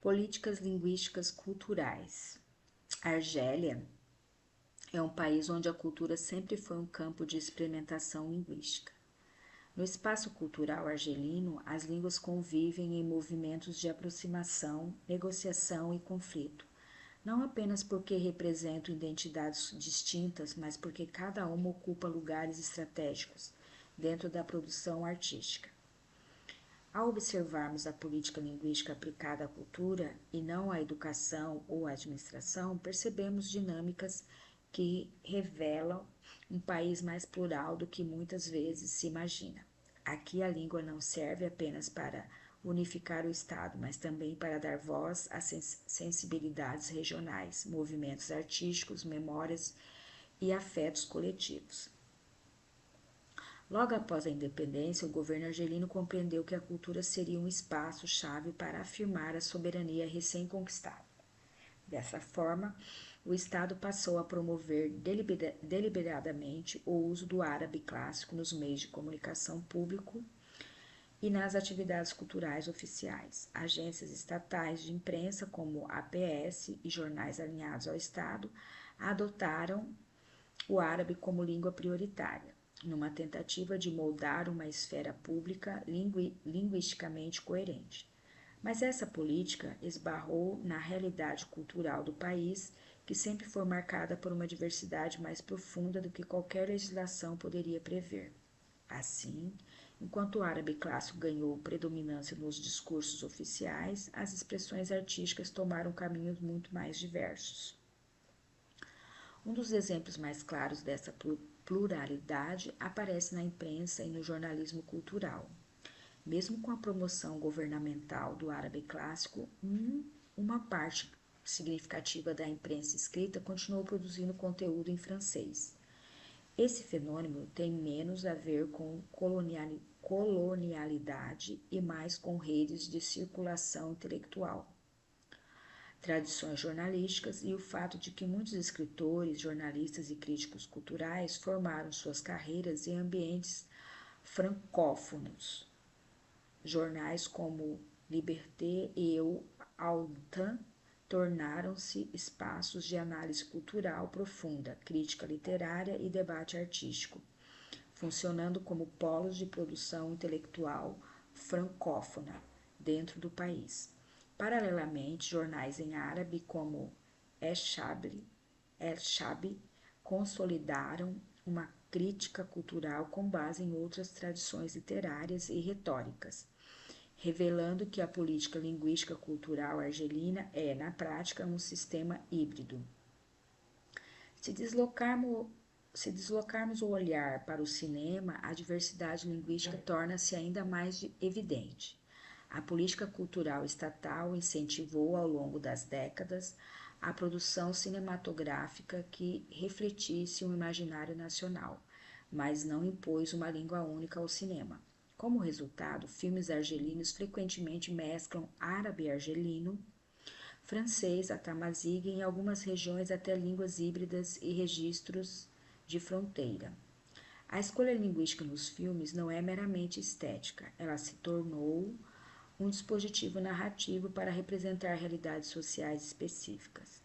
Políticas linguísticas culturais. A Argélia é um país onde a cultura sempre foi um campo de experimentação linguística. No espaço cultural argelino, as línguas convivem em movimentos de aproximação, negociação e conflito, não apenas porque representam identidades distintas, mas porque cada uma ocupa lugares estratégicos dentro da produção artística. Ao observarmos a política linguística aplicada à cultura e não à educação ou à administração, percebemos dinâmicas que revelam um país mais plural do que muitas vezes se imagina. Aqui a língua não serve apenas para unificar o Estado, mas também para dar voz às sensibilidades regionais, movimentos artísticos, memórias e afetos coletivos. Logo após a independência, o governo argelino compreendeu que a cultura seria um espaço-chave para afirmar a soberania recém-conquistada. Dessa forma, o Estado passou a promover deliberadamente o uso do árabe clássico nos meios de comunicação público e nas atividades culturais oficiais. Agências estatais de imprensa, como a APS e jornais alinhados ao Estado, adotaram o árabe como língua prioritária, numa tentativa de moldar uma esfera pública linguisticamente coerente. Mas essa política esbarrou na realidade cultural do país, que sempre foi marcada por uma diversidade mais profunda do que qualquer legislação poderia prever. Assim, enquanto o árabe clássico ganhou predominância nos discursos oficiais, as expressões artísticas tomaram caminhos muito mais diversos. Um dos exemplos mais claros dessa pluralidade aparece na imprensa e no jornalismo cultural. Mesmo com a promoção governamental do árabe clássico, uma parte significativa da imprensa escrita continuou produzindo conteúdo em francês. Esse fenômeno tem menos a ver com colonialidade e mais com redes de circulação intelectual, tradições jornalísticas e o fato de que muitos escritores, jornalistas e críticos culturais formaram suas carreiras em ambientes francófonos. Jornais como Liberté e O Autant tornaram-se espaços de análise cultural profunda, crítica literária e debate artístico, funcionando como polos de produção intelectual francófona dentro do país. Paralelamente, jornais em árabe como El-Shabi consolidaram uma crítica cultural com base em outras tradições literárias e retóricas, revelando que a política linguística cultural argelina é, na prática, um sistema híbrido. Se deslocarmos o olhar para o cinema, a diversidade linguística torna-se ainda mais evidente. A política cultural estatal incentivou ao longo das décadas a produção cinematográfica que refletisse o imaginário nacional, mas não impôs uma língua única ao cinema. Como resultado, filmes argelinos frequentemente mesclam árabe argelino, francês, a tamazigue e em algumas regiões até línguas híbridas e registros de fronteira. A escolha linguística nos filmes não é meramente estética, ela se tornou um dispositivo narrativo para representar realidades sociais específicas.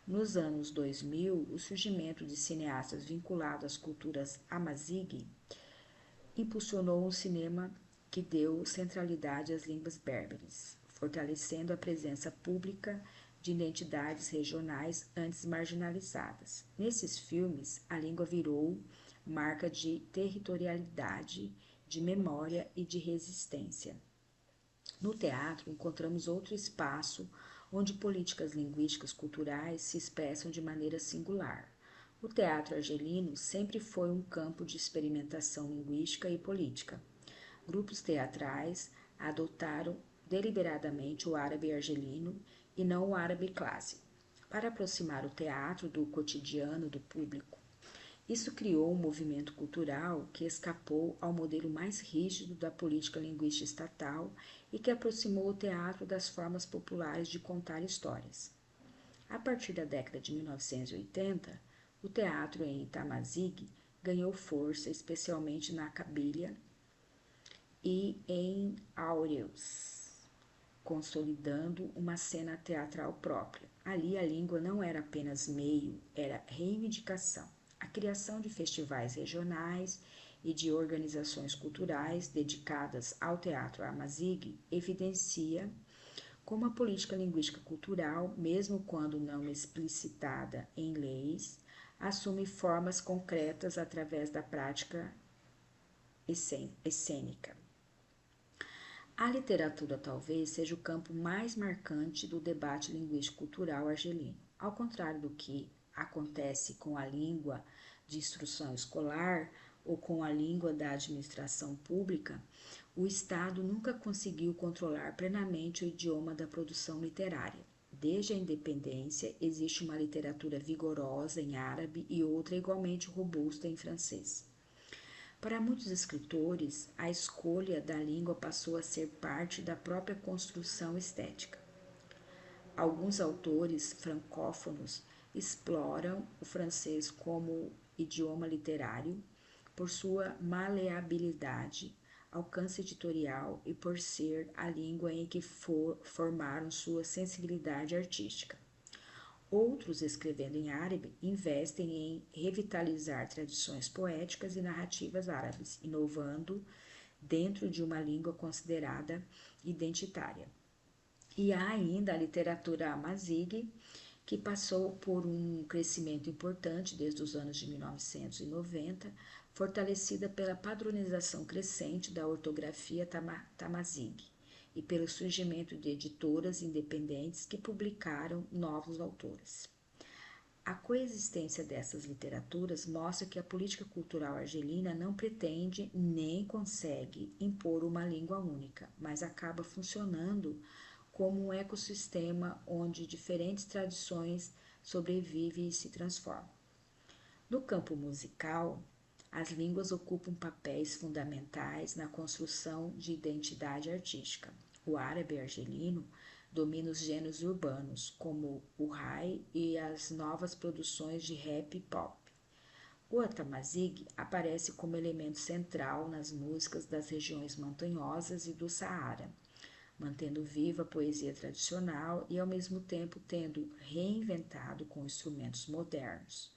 Nos anos 2000, o surgimento de cineastas vinculados às culturas amazigue impulsionou um cinema que deu centralidade às línguas berberes, fortalecendo a presença pública de identidades regionais antes marginalizadas. Nesses filmes, a língua virou marca de territorialidade, de memória e de resistência. No teatro, encontramos outro espaço onde políticas linguísticas culturais se expressam de maneira singular. O teatro argelino sempre foi um campo de experimentação linguística e política. Grupos teatrais adotaram deliberadamente o árabe argelino e não o árabe clássico, para aproximar o teatro do cotidiano do público. Isso criou um movimento cultural que escapou ao modelo mais rígido da política linguística estatal e que aproximou o teatro das formas populares de contar histórias. A partir da década de 1980, o teatro em tamazigue ganhou força, especialmente na Cabilha e em Áureos, consolidando uma cena teatral própria. Ali a língua não era apenas meio, era reivindicação. A criação de festivais regionais e de organizações culturais dedicadas ao teatro Amazigh evidencia como a política linguística cultural, mesmo quando não explicitada em leis, assume formas concretas através da prática escênica. A literatura talvez seja o campo mais marcante do debate linguístico-cultural argelino. Ao contrário do que acontece com a língua de instrução escolar ou com a língua da administração pública, o Estado nunca conseguiu controlar plenamente o idioma da produção literária. Desde a independência, existe uma literatura vigorosa em árabe e outra igualmente robusta em francês. Para muitos escritores, a escolha da língua passou a ser parte da própria construção estética. Alguns autores francófonos exploram o francês como idioma literário por sua maleabilidade, alcance editorial e por ser a língua em que formaram sua sensibilidade artística. Outros, escrevendo em árabe, investem em revitalizar tradições poéticas e narrativas árabes, inovando dentro de uma língua considerada identitária. E há ainda a literatura amazigh, que passou por um crescimento importante desde os anos de 1990, fortalecida pela padronização crescente da ortografia tamazigh e pelo surgimento de editoras independentes que publicaram novos autores. A coexistência dessas literaturas mostra que a política cultural argelina não pretende nem consegue impor uma língua única, mas acaba funcionando como um ecossistema onde diferentes tradições sobrevivem e se transformam. No campo musical, as línguas ocupam papéis fundamentais na construção de identidade artística. O árabe argelino domina os gêneros urbanos, como o rai e as novas produções de rap e pop. O tamazigh aparece como elemento central nas músicas das regiões montanhosas e do Saara, mantendo viva a poesia tradicional e, ao mesmo tempo, tendo reinventado com instrumentos modernos.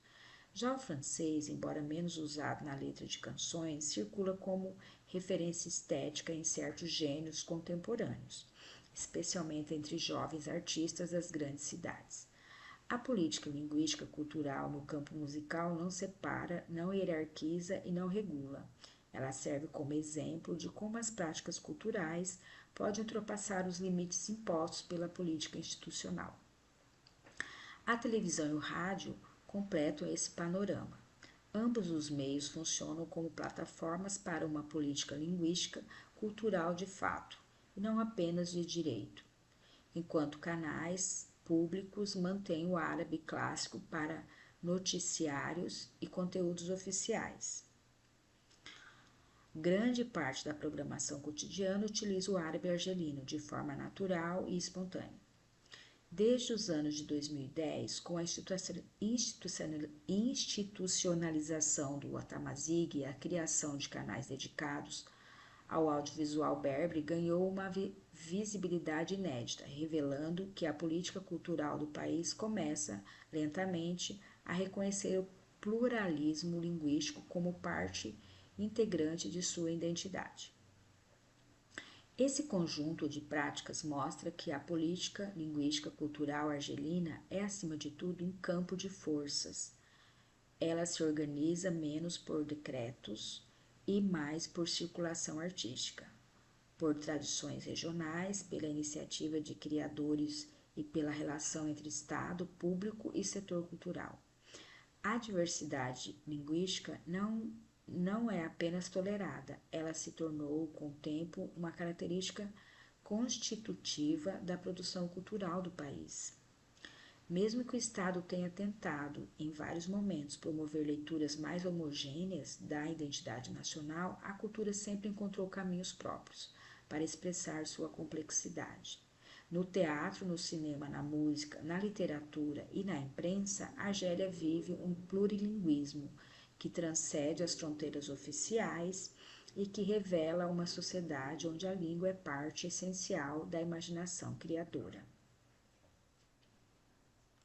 Já o francês, embora menos usado na letra de canções, circula como referência estética em certos gêneros contemporâneos, especialmente entre jovens artistas das grandes cidades. A política linguística cultural no campo musical não separa, não hierarquiza e não regula. Ela serve como exemplo de como as práticas culturais podem ultrapassar os limites impostos pela política institucional. A televisão e o rádio completam esse panorama. Ambos os meios funcionam como plataformas para uma política linguística cultural de fato, e não apenas de direito, enquanto canais públicos mantêm o árabe clássico para noticiários e conteúdos oficiais. Grande parte da programação cotidiana utiliza o árabe argelino de forma natural e espontânea. Desde os anos de 2010, com a institucionalização do tamazigh e a criação de canais dedicados ao audiovisual berbe, ganhou uma visibilidade inédita, revelando que a política cultural do país começa, lentamente, a reconhecer o pluralismo linguístico como parte integrante de sua identidade. Esse conjunto de práticas mostra que a política linguística cultural argelina é, acima de tudo, um campo de forças. Ela se organiza menos por decretos e mais por circulação artística, por tradições regionais, pela iniciativa de criadores e pela relação entre Estado, público e setor cultural. A diversidade linguística não é apenas tolerada, ela se tornou, com o tempo, uma característica constitutiva da produção cultural do país. Mesmo que o Estado tenha tentado, em vários momentos, promover leituras mais homogêneas da identidade nacional, a cultura sempre encontrou caminhos próprios para expressar sua complexidade. No teatro, no cinema, na música, na literatura e na imprensa, a Argélia vive um plurilinguismo que transcende as fronteiras oficiais, e que revela uma sociedade onde a língua é parte essencial da imaginação criadora.